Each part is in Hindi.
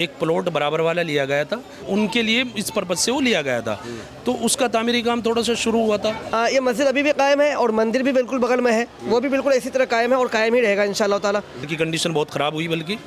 एक प्लॉट बराबर वाला लिया गया था, उनके लिए इस पर्पज से वो लिया गया था, तो उसका तामीरी काम थोड़ा सा शुरू हुआ था। ये मस्जिद अभी भी कायम है और मंदिर भी बिल्कुल बगल में है, वो भी बिल्कुल इसी तरह कायम है और कायम ही रहेगा इंशाअल्लाह ताला। की कंडीशन बहुत ख़राब हुई, बल्कि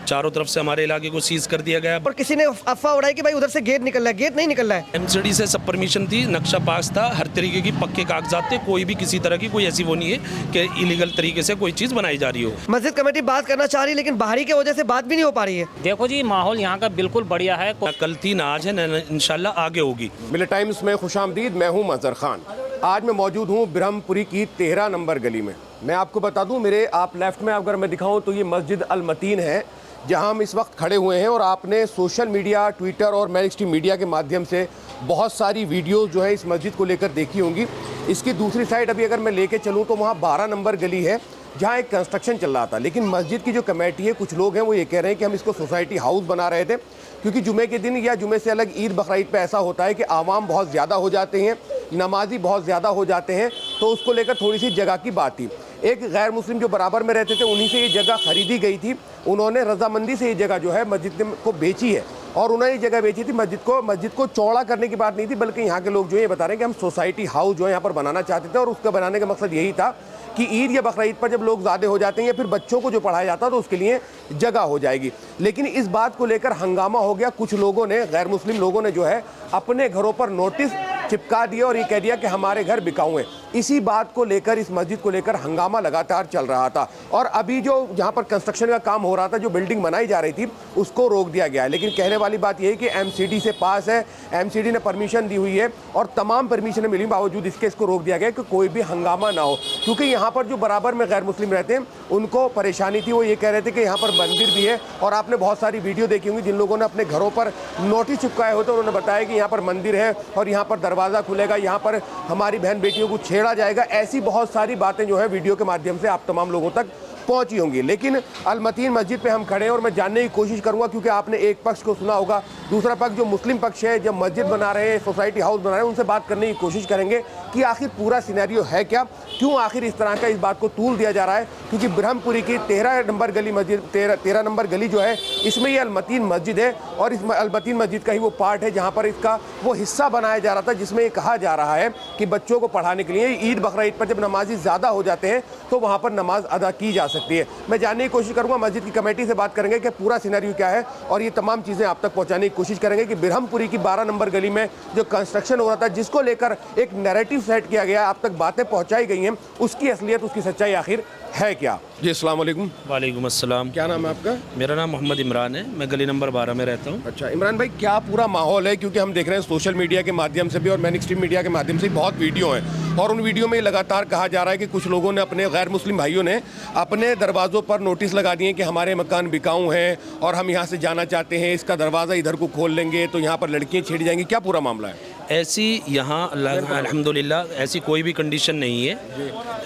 चारों तरफ से हमारे इलाके को सीज कर दिया गया। और किसी ने अफवाह उड़ाई कि भाई उधर से गेट निकल रहा है, गेट नहीं निकल रहा है। एमसीडी से सब परमिशन थी, नक्शा पास था, हर तरीके की पक्के कागजात थे, कोई भी किसी तरह की कोई ऐसी वो नहीं है कि इलीगल तरीके से कोई चीज़ बनाई जा रही हो। मस्जिद कमेटी बात करना चाह रही है लेकिन बाहरी की वजह से बात भी नहीं हो पा रही है। देखो जी, माहौल यहाँ का बिल्कुल बढ़िया है। कल थी ना आज है ना, इंशाल्लाह आगे होगी। मिले टाइम्स में खुशामदीद, मैं हूँ मजहर खान। आज मैं मौजूद हूँ ब्रह्मपुरी की 13 नंबर गली में। मैं आपको बता दूँ, मेरे आप लेफ्ट में अगर मैं दिखाऊँ तो ये मस्जिद अल मतीन है जहाँ हम इस वक्त खड़े हुए हैं। और आपने सोशल मीडिया, ट्विटर और मैन स्ट्रीम मीडिया के माध्यम से बहुत सारी वीडियोस जो है इस मस्जिद को लेकर देखी होंगी। इसकी दूसरी साइड अभी अगर मैं लेके चलूँ तो वहाँ 12 नंबर गली है जहाँ एक कंस्ट्रक्शन चल रहा था। लेकिन मस्जिद की जो कमेटी है, कुछ लोग हैं वो ये कह रहे हैं कि हम इसको सोसाइटी हाउस बना रहे थे, क्योंकि जुमे के दिन या जुमे से अलग ईद बकरीद पे ऐसा होता है कि आवाम बहुत ज़्यादा हो जाते हैं, नमाजी बहुत ज़्यादा हो जाते हैं, तो उसको लेकर थोड़ी सी जगह की बात थी। एक गैर मुस्लिम जो बराबर में रहते थे उन्हीं से ये जगह खरीदी गई थी, उन्होंने रजामंदी से ये जगह जो है मस्जिद को बेची है। और उन्होंने ये जगह बेची थी मस्जिद को चौड़ा करने की बात नहीं थी, बल्कि यहाँ के लोग जो है ये बता रहे हैं कि हम सोसाइटी हाउस जो है यहाँ पर बनाना चाहते थे। और उसका बनाने का मकसद यही था कि ईद या बकरीद पर जब लोग ज़्यादा हो जाते हैं या फिर बच्चों को जो पढ़ाया जाता है तो उसके लिए जगह हो जाएगी। लेकिन इस बात को लेकर हंगामा हो गया। कुछ लोगों ने, गैर मुस्लिम लोगों ने जो है अपने घरों पर नोटिस चिपका दिया और ये कह दिया कि हमारे घर बिकाऊ हैं। इसी बात को लेकर, इस मस्जिद को लेकर हंगामा लगातार चल रहा था। और अभी जो जहाँ पर कंस्ट्रक्शन का काम हो रहा था, जो बिल्डिंग बनाई जा रही थी, उसको रोक दिया गया है। लेकिन कहने वाली बात यह है कि एमसीडी से पास है, एमसीडी ने परमिशन दी हुई है और तमाम परमिशन मिली, बावजूद इसको रोक दिया गया कि कोई भी हंगामा ना हो। क्योंकि यहाँ पर जो बराबर में गैर मुस्लिम रहते हैं उनको परेशानी थी। वो ये कह रहे थे कि यहाँ पर मंदिर भी है, और आपने बहुत सारी वीडियो देखी होंगी जिन लोगों ने अपने घरों पर नोटिस चिपकाए होते, उन्होंने बताया कि यहाँ पर मंदिर है और यहाँ पर दरवाज़ा खुलेगा, यहाँ पर हमारी बहन बेटियों को छेड़ा जाएगा। ऐसी बहुत सारी बातें जो है वीडियो के माध्यम से आप तमाम लोगों तक पहुंची होंगी। लेकिन अल मतीन मस्जिद पे हम खड़े हैं और मैं जानने की कोशिश करूंगा, क्योंकि आपने एक पक्ष को सुना होगा, दूसरा पक्ष जो मुस्लिम पक्ष है, जब मस्जिद बना रहे हैं, सोसाइटी हाउस बना रहे हैं, उनसे बात करने की कोशिश करेंगे कि आखिर पूरा सिनेरियो है क्या, क्यों आखिर इस तरह का इस बात को तूल दिया जा रहा है। क्योंकि ब्रह्मपुरी की 13 नंबर गली मस्जिद, 13 नंबर गली जो है, इसमें ये अल मतीन मस्जिद है और इस अल मतीन मस्जिद का ही वो पार्ट है जहाँ पर इसका वो हिस्सा बनाया जा रहा था, जिसमें ये कहा जा रहा है कि बच्चों को पढ़ाने के लिए ईद बकरीद पर जब नमाजी ज़्यादा हो जाते हैं तो वहाँ पर नमाज अदा की जा सकती है। मैं जानने की कोशिश करूंगा, मस्जिद की कमेटी से बात करेंगे कि पूरा सिनेरियो क्या है और ये तमाम चीज़ें आप तक पहुंचाने की कोशिश करेंगे कि ब्रह्मपुरी की 12 नंबर गली में जो कंस्ट्रक्शन हो रहा था, जिसको लेकर एक नैरेटिव सेट किया गया, आप तक बातें पहुंचाई गई हैं, उसकी असलियत, उसकी सच्चाई आखिर है क्या। जी अस्सलाम वालेकुम। वालेकुम अस्सलाम। क्या नाम है आपका? मेरा नाम मोहम्मद इमरान है, मैं गली नंबर 12 में रहता हूँ। अच्छा इमरान भाई, क्या पूरा माहौल है? क्योंकि हम देख रहे हैं सोशल मीडिया के माध्यम से भी और मैन स्ट्रीम मीडिया के माध्यम से बहुत वीडियो हैं, और उन वीडियो में लगातार कहा जा रहा है कि कुछ लोगों ने, अपने गैर मुस्लिम भाइयों ने अपने दरवाज़ों पर नोटिस लगा दिए कि हमारे मकान बिकाऊ हैं और हम यहाँ से जाना चाहते हैं, इसका दरवाज़ा इधर को खोल लेंगे तो यहाँ पर लड़कियाँ छेड़ी जाएंगी। क्या पूरा मामला है? ऐसी यहाँ अल्हम्दुलिल्लाह ऐसी कोई भी कंडीशन नहीं है।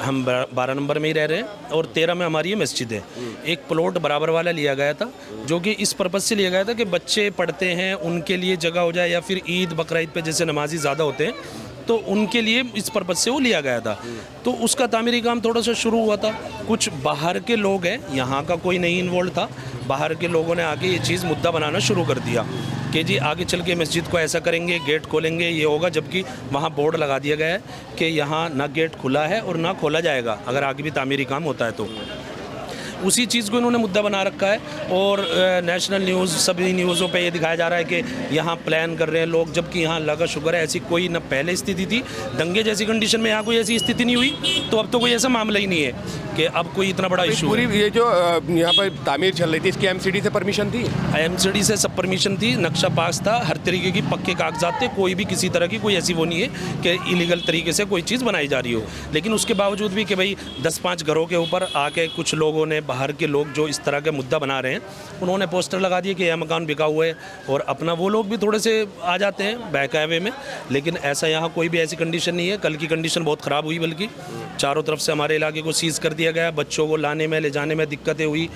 हम 12 नंबर में ही रह रहे हैं और 13 में हमारी ये मस्जिद है। एक प्लॉट बराबर वाला लिया गया था, जो कि इस पर्पज़ से लिया गया था कि बच्चे पढ़ते हैं, उनके लिए जगह हो जाए, या फिर ईद बकरीद पे जैसे नमाजी ज़्यादा होते हैं तो उनके लिए इस पर्पज़ से वो लिया गया था। तो उसका तामीरी काम थोड़ा सा शुरू हुआ था। कुछ बाहर के लोग हैं, यहाँ का कोई नहीं इन्वॉल्व था, बाहर के लोगों ने आके ये चीज़ मुद्दा बनाना शुरू कर दिया कि जी आगे चल के मस्जिद को ऐसा करेंगे, गेट खोलेंगे, ये होगा, जबकि वहाँ बोर्ड लगा दिया गया है कि यहाँ ना गेट खुला है और ना खोला जाएगा अगर आगे भी तामीरी काम होता है तो। उसी चीज़ को इन्होंने मुद्दा बना रखा है और नेशनल न्यूज़, सभी न्यूज़ों पे ये दिखाया जा रहा है कि यहाँ प्लान कर रहे हैं लोग, जबकि यहाँ लगा शुगर है, ऐसी कोई न पहले स्थिति थी, दंगे जैसी कंडीशन में यहाँ कोई ऐसी स्थिति नहीं हुई, तो अब तो कोई ऐसा मामला ही नहीं है कि अब कोई इतना बड़ा इशू। पूरी ये जो यहाँ पर तामीर चल रही थी, इसकी एमसीडी से परमिशन थी? एमसीडी से सब परमिशन थी, नक्शा पास था, हर तरीके की पक्के कागजात थे, कोई भी किसी तरह की कोई ऐसी वो नहीं है कि इलीगल तरीके से कोई चीज़ बनाई जा रही हो। लेकिन उसके बावजूद भी कि भाई 10-5 घरों के ऊपर आके कुछ लोगों ने, बाहर के लोग जो इस तरह के मुद्दा बना रहे हैं, उन्होंने पोस्टर लगा दिए कि यह मकान बिका हुआ है, और अपना वो लोग भी थोड़े से आ जाते हैं बहकावे में। लेकिन ऐसा यहाँ कोई भी ऐसी कंडीशन नहीं है। कल की कंडीशन बहुत ख़राब हुई, बल्कि चारों तरफ से हमारे इलाके को सीज़ कर दिया गया, बच्चों को लाने में ले जाने में दिक्कतें हुई,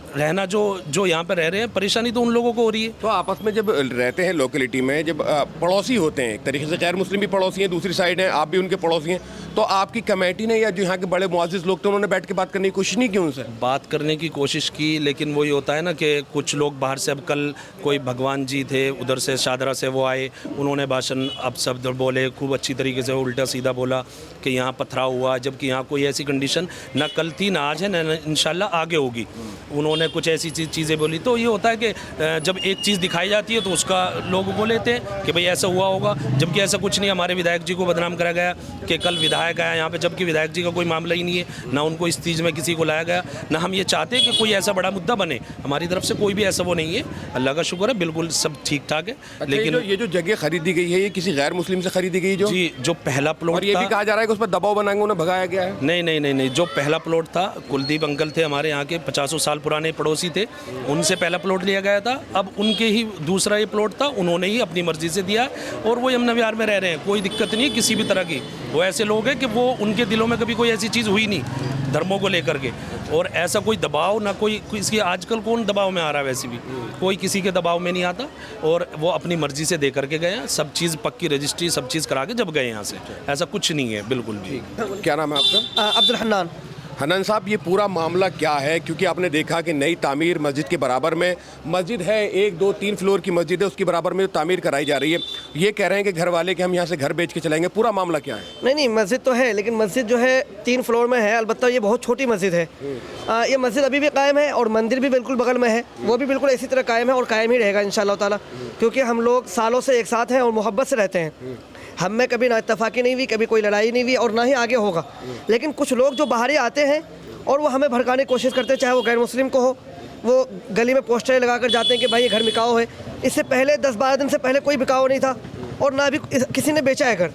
रहना जो यहाँ पे रह रहे हैं, परेशानी तो उन लोगों को हो रही है। तो आपस में जब रहते हैं लोकेलिटी में, जब पड़ोसी होते हैं, एक तरीके से गैर मुस्लिम भी पड़ोसी हैं, दूसरी साइड हैं, आप भी उनके पड़ोसी हैं, तो आपकी कमेटी ने या जो यहाँ के बड़े मुआज़िज़ लोग थे उन्होंने बैठ के बात करने की कोशिश नहीं की उनसे? बात करने की कोशिश की, लेकिन वही होता है ना कि कुछ लोग बाहर से, अब कल कोई भगवान जी थे उधर से शादरा से, वो आए, उन्होंने भाषण अब शब्द बोले, खूब अच्छी तरीके से उल्टा सीधा बोला कि यहाँ पथराव हुआ, जबकि यहाँ कोई ऐसी कंडीशन ना कल थी, ना आज है, ना इंशाल्लाह आगे होगी। उन्होंने कुछ ऐसी चीज़ें बोली। तो ये होता है कि जब एक चीज़ दिखाई जाती है तो उसका लोग वो लेते हैं कि भाई ऐसा हुआ होगा, जबकि ऐसा कुछ नहीं। हमारे विधायक जी को बदनाम करा गया कि कल विधायक आया यहाँ पे, जबकि विधायक जी का कोई मामला ही नहीं है, ना उनको इस चीज़ में किसी को लाया गया, ना हम ये चाहते हैं कि कोई ऐसा बड़ा मुद्दा बने। हमारी तरफ से कोई भी ऐसा वो नहीं है, अल्लाह का शुक्र है, बिल्कुल सब ठीक ठाक है। अच्छा, लेकिन ये जो जगह खरीदी गई है, ये किसी गैर मुस्लिम से खरीदी गई? जी, जो पहला प्लॉट, और ये भी कहा जा रहा है कि उस पर दबाव बनाएंगे, उन्हें भगाया गया है? नहीं, जो पहला प्लॉट था, कुलदीप अंकल थे हमारे यहाँ के, 50 साल पुराने पड़ोसी थे, उनसे पहला प्लॉट लिया गया था। अब उनके ही दूसरा ये प्लॉट था, उन्होंने ही अपनी मर्जी से दिया और वो यमुना विहार में रह रहे हैं। कोई दिक्कत नहीं है किसी भी तरह की। वो ऐसे लोग हैं कि वो उनके दिलों में कभी कोई ऐसी चीज़ हुई नहीं धर्मों को लेकर के, और ऐसा कोई दबाव ना कोई इसकी, आजकल कौन दबाव में आ रहा है? वैसे भी कोई किसी के दबाव में नहीं आता, और वो अपनी मर्जी से दे करके गए हैं। सब चीज़ पक्की रजिस्ट्री सब चीज़ करा के जब गए यहाँ से, ऐसा कुछ नहीं है बिल्कुल भी। क्या नाम है आपका? अब्दुल हन्नान। हनन साहब, ये पूरा मामला क्या है? क्योंकि आपने देखा कि नई तामीर मस्जिद के बराबर में मस्जिद है, 1, 2, 3 फ्लोर की मस्जिद है, उसके बराबर में तामीर कराई जा रही है। ये कह रहे हैं कि घर वाले कि हम यहाँ से घर बेच के चलाएंगे। पूरा मामला क्या है? नहीं, मस्जिद तो है, लेकिन मस्जिद जो है 3 फ्लोर में है। अलबत्ता ये बहुत छोटी मस्जिद है। ये मस्जिद अभी भी कायम है और मंदिर भी बिल्कुल बगल में है, वो भी बिल्कुल इसी तरह कायम है और कायम ही रहेगा इंशाअल्लाह ताला, क्योंकि हम लोग सालों से एक साथ हैं और मोहब्बत से रहते हैं। हम में कभी ना इत्तफाकी नहीं हुई, कभी कोई लड़ाई नहीं हुई और ना ही आगे होगा। लेकिन कुछ लोग जो बाहरी आते हैं और वो हमें भड़काने की कोशिश करते हैं, चाहे वो गैर मुस्लिम को हो, वो गली में पोस्टर लगा कर जाते हैं कि भाई ये घर बिकाओ है। इससे पहले 10-12 दिन से पहले कोई बिकाओ नहीं था और ना भी किसी ने बेचा है घर।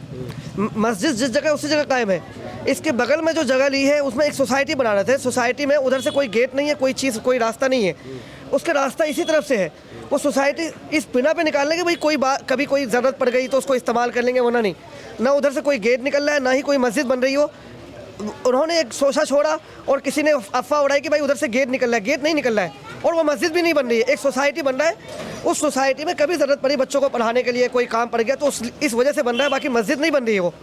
मस्जिद जिस जगह उसी जगह कायम है। इसके बगल में जो जगह ली है उसमें एक सोसाइटी बना रहे थे। सोसाइटी में उधर से कोई गेट नहीं है, कोई चीज़, कोई रास्ता नहीं है, उसका रास्ता इसी तरफ से है। वो सोसाइटी इस बिना पे निकालने के भाई कोई बात, कभी कोई ज़रूरत पड़ गई तो उसको इस्तेमाल कर लेंगे, वरना नहीं। ना उधर से कोई गेट निकल रहा है, ना ही कोई मस्जिद बन रही हो। उन्होंने एक शोशा छोड़ा और किसी ने अफवाह उड़ाई कि भाई उधर से गेट निकल रहा है। गेट नहीं निकल रहा है और वो मस्जिद भी नहीं बन रही है, एक सोसाइटी बन रहा है। उस सोसाइटी में कभी ज़रूरत पड़ी बच्चों को पढ़ाने के लिए, कोई काम पड़ गया तो इस वजह से बन रहा है, बाकी मस्जिद नहीं बन रही है। वो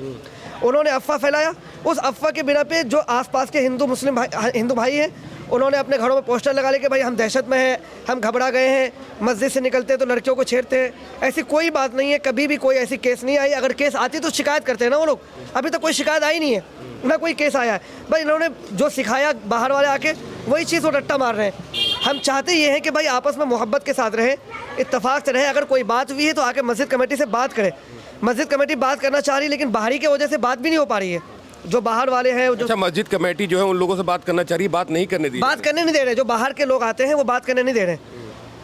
उन्होंने अफवाह फैलाया। उस अफवाह के बिना पे जो आसपास के हिंदू भाई हैं, उन्होंने अपने घरों में पोस्टर लगा ले कि भाई हम दहशत में हैं, हम घबरा गए हैं, मस्जिद से निकलते हैं तो लड़कियों को छेड़ते हैं। ऐसी कोई बात नहीं है, कभी भी कोई ऐसी केस नहीं आई। अगर केस आती तो शिकायत करते हैं ना वो लोग। अभी तक कोई शिकायत आई नहीं है, ना कोई केस आया है। भाई इन्होंने जो सिखाया बाहर वाले आके, वही चीज़ वो रट्टा मार रहे हैं। हम चाहते ये हैं कि भाई आपस में मोहब्बत के साथ रहे, इत्तेफाक से रहे। अगर कोई बात हुई है तो आके मस्जिद कमेटी से बात करें। मस्जिद कमेटी बात करना चाह रही है, लेकिन बाहरी की वजह से बात भी नहीं हो पा रही है। जो बाहर वाले हैं, जो अच्छा, मस्जिद कमेटी जो है उन लोगों से बात करना चाह रही है, बात नहीं करने दी, बात करने नहीं दे रहे। जो बाहर के लोग आते हैं वो बात करने नहीं दे रहे।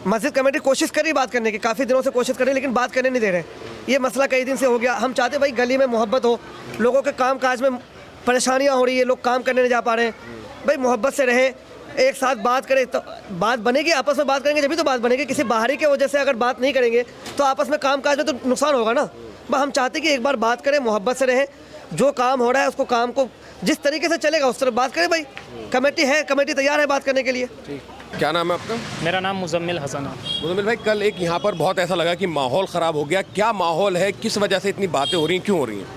मस्जिद कमेटी कोशिश कर रही बात करने की, काफ़ी दिनों से कोशिश कर रही, लेकिन बात करने नहीं दे रहे। ये मसला कई दिन से हो गया। हम चाहते भाई गली में मोहब्बत हो, लोगों के काम काज में परेशानियाँ हो रही है, लोग काम करने नहीं जा पा रहे हैं। भाई मोहब्बत से रहे, एक साथ बात करें तो बात बनेगी। आपस में बात करेंगे जब भी तो बात बनेगी। किसी बाहरी की वजह से अगर बात नहीं करेंगे तो आपस में काम काज में तो नुकसान होगा ना। बस हम चाहते कि एक बार बात करें, मोहब्बत से रहें। जो काम हो रहा है उसको, काम को जिस तरीके से चलेगा उस तरह बात करें। भाई कमेटी है, कमेटी तैयार है बात करने के लिए। क्या नाम है आपका? मेरा नाम मुजम्मिल हसन है। मुजम्मिल भाई, कल एक यहाँ पर बहुत ऐसा लगा कि माहौल ख़राब हो गया। क्या माहौल है, किस वजह से इतनी बातें हो रही हैं, क्यों हो रही हैं?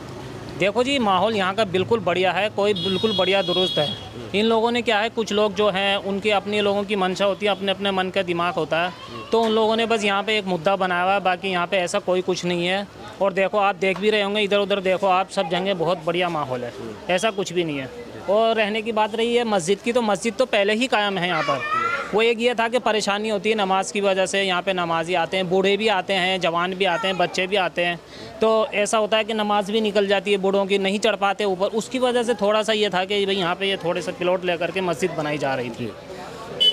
देखो जी, माहौल यहाँ का बिल्कुल बढ़िया है, कोई बिल्कुल बढ़िया दुरुस्त है। इन लोगों ने क्या है, कुछ लोग जो हैं उनकी अपनी लोगों की मंशा होती है, अपने अपने मन का दिमाग होता है, तो उन लोगों ने बस यहाँ पे एक मुद्दा बनाया हुआ है। बाकी यहाँ पे ऐसा कोई कुछ नहीं है। और देखो, आप देख भी रहे होंगे, इधर उधर देखो आप, सब जगह बहुत बढ़िया माहौल है, ऐसा कुछ भी नहीं है। और रहने की बात रही है मस्जिद की, तो मस्जिद तो पहले ही कायम है यहाँ पर। वो एक ये था कि परेशानी होती है नमाज की वजह से। यहाँ पे नमाजी आते हैं, बूढ़े भी आते हैं, जवान भी आते हैं, बच्चे भी आते हैं, तो ऐसा होता है कि नमाज भी निकल जाती है बूढ़ों की, नहीं चढ़ पाते ऊपर। उसकी वजह से थोड़ा सा ये था कि भाई यहाँ पे ये थोड़े से प्लॉट लेकर के मस्जिद बनाई जा रही थी।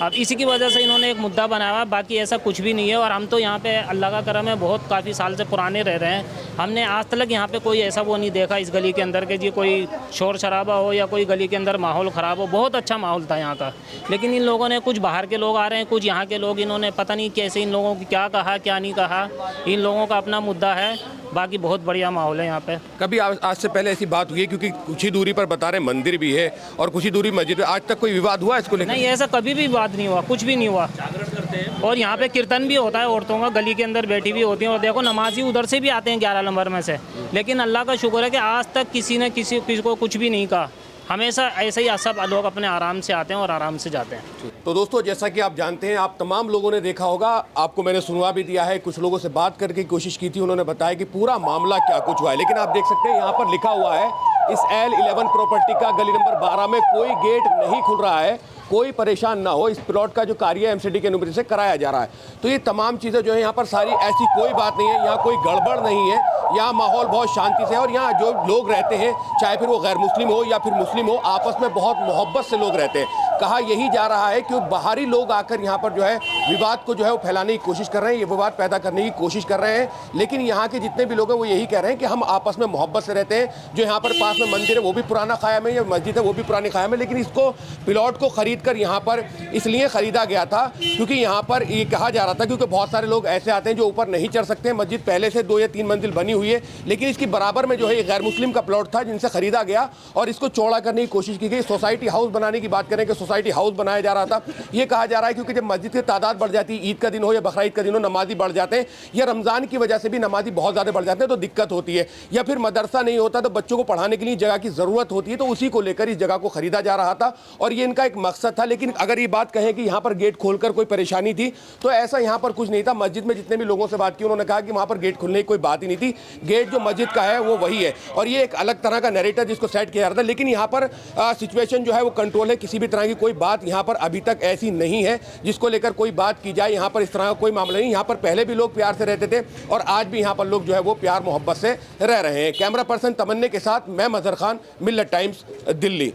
अब इसी की वजह से इन्होंने एक मुद्दा बनाया, बाकी ऐसा कुछ भी नहीं है। और हम तो यहाँ पे अल्लाह का करम है, बहुत काफ़ी साल से पुराने रह रहे हैं। हमने आज तक यहाँ पे कोई ऐसा वो नहीं देखा इस गली के अंदर के जी कोई शोर शराबा हो या कोई गली के अंदर माहौल ख़राब हो। बहुत अच्छा माहौल था यहाँ का। लेकिन इन लोगों ने, कुछ बाहर के लोग आ रहे हैं, कुछ यहाँ के लोग, इन्होंने पता नहीं कैसे इन लोगों को क्या कहा क्या नहीं कहा। इन लोगों का अपना मुद्दा है बाकी बहुत बढ़िया माहौल है यहाँ पे। कभी आज से पहले ऐसी बात हुई है, क्योंकि कुछ ही दूरी पर बता रहे मंदिर भी है और कुछ ही दूरी मस्जिद है, आज तक कोई विवाद हुआ इसको लेकर? नहीं, ऐसा कभी भी बात नहीं हुआ, कुछ भी नहीं हुआ। और यहाँ पे कीर्तन भी होता है, औरतों का गली के अंदर बैठी भी होती हैं, और देखो नमाजी उधर से भी आते हैं 11 नंबर में से, लेकिन अल्लाह का शुक्र है कि आज तक किसी ने किसी को कुछ भी नहीं कहा। हमेशा ऐसे ही सब लोग अपने आराम से आते हैं और आराम से जाते हैं। तो दोस्तों, जैसा कि आप जानते हैं, आप तमाम लोगों ने देखा होगा, आपको मैंने सुनवा भी दिया है, कुछ लोगों से बात करके कोशिश की थी, उन्होंने बताया कि पूरा मामला क्या कुछ हुआ है। लेकिन आप देख सकते हैं यहाँ पर लिखा हुआ है, इस L11 प्रॉपर्टी का गली नंबर 12 में कोई गेट नहीं खुल रहा है, कोई परेशान ना हो, इस प्लॉट का जो कार्य है एमसीडी के अनुमति से कराया जा रहा है। तो ये तमाम चीज़ें जो है यहाँ पर सारी, ऐसी कोई बात नहीं है, यहाँ कोई गड़बड़ नहीं है, यहाँ माहौल बहुत शांति से है। और यहाँ जो लोग रहते हैं, चाहे फिर वो गैर मुस्लिम हो या फिर मुस्लिम हो, आपस में बहुत मोहब्बत से लोग रहते हैं। कहा यही जा रहा है कि बाहरी लोग आकर यहाँ पर जो है विवाद को जो है वो फैलाने की कोशिश कर रहे हैं, ये विवाद पैदा करने की कोशिश कर रहे हैं। लेकिन यहाँ के जितने भी लोग हैं वो यही कह रहे हैं कि हम आपस में मोहब्बत से रहते हैं। जो यहाँ पर पास में मंदिर है वो भी पुराना कायम है, या मस्जिद है वो भी पुरानी कायम है, लेकिन इसको प्लॉट को खरीद कर यहाँ पर इसलिए खरीदा गया था क्योंकि यहाँ पर ये कहा जा रहा था, क्योंकि बहुत सारे लोग ऐसे आते हैं जो ऊपर नहीं चढ़ सकते। मस्जिद पहले से 2 या 3 मंजिल बनी हुई है, लेकिन इसकी बराबर में जो है ये गैर मुस्लिम का प्लॉट था जिनसे खरीदा गया और इसको चौड़ा करने की कोशिश की गई। सोसाइटी हाउस बनाने की बात करें कि सोसाइटी हाउस बनाया जा रहा था। ये कहा जा रहा है क्योंकि जब मस्जिद की तादाद बढ़ जाती है, ईद का दिन हो या बकरा ईद का दिन हो, नमाजी बढ़ जाते हैं, या रमज़ान की वजह से भी नमाजी बहुत ज़्यादा बढ़ जाते हैं तो दिक्कत होती है, या फिर मदरसा नहीं होता तो बच्चों को पढ़ाने के लिए जगह की ज़रूरत होती है, तो उसी को लेकर इस जगह को खरीदा जा रहा था और ये इनका एक मकसद था। लेकिन अगर ये बात कहें कि यहाँ पर गेट खोलकर कोई परेशानी थी, तो ऐसा यहाँ पर कुछ नहीं था। मस्जिद में जितने भी लोगों से बात की उन्होंने कहा कि वहाँ पर गेट खुलने की कोई बात ही नहीं थी, गेट जो मस्जिद का है वो वही है। और ये एक अलग तरह का नैरेटिव जिसको सेट किया जा रहा था, लेकिन यहाँ पर सिचुएशन जो है वो कंट्रोल है, किसी भी तरह की कोई बात यहाँ पर अभी तक ऐसी नहीं है जिसको लेकर कोई बात की जाए। यहाँ पर इस तरह का कोई मामला नहीं, यहाँ पर पहले भी लोग प्यार से रहते थे और आज भी यहाँ पर लोग जो है वो प्यार मोहब्बत से रह रहे हैं। कैमरा पर्सन तमन्ने के साथ मैं मजहर खान, मिल्लत टाइम्स, दिल्ली।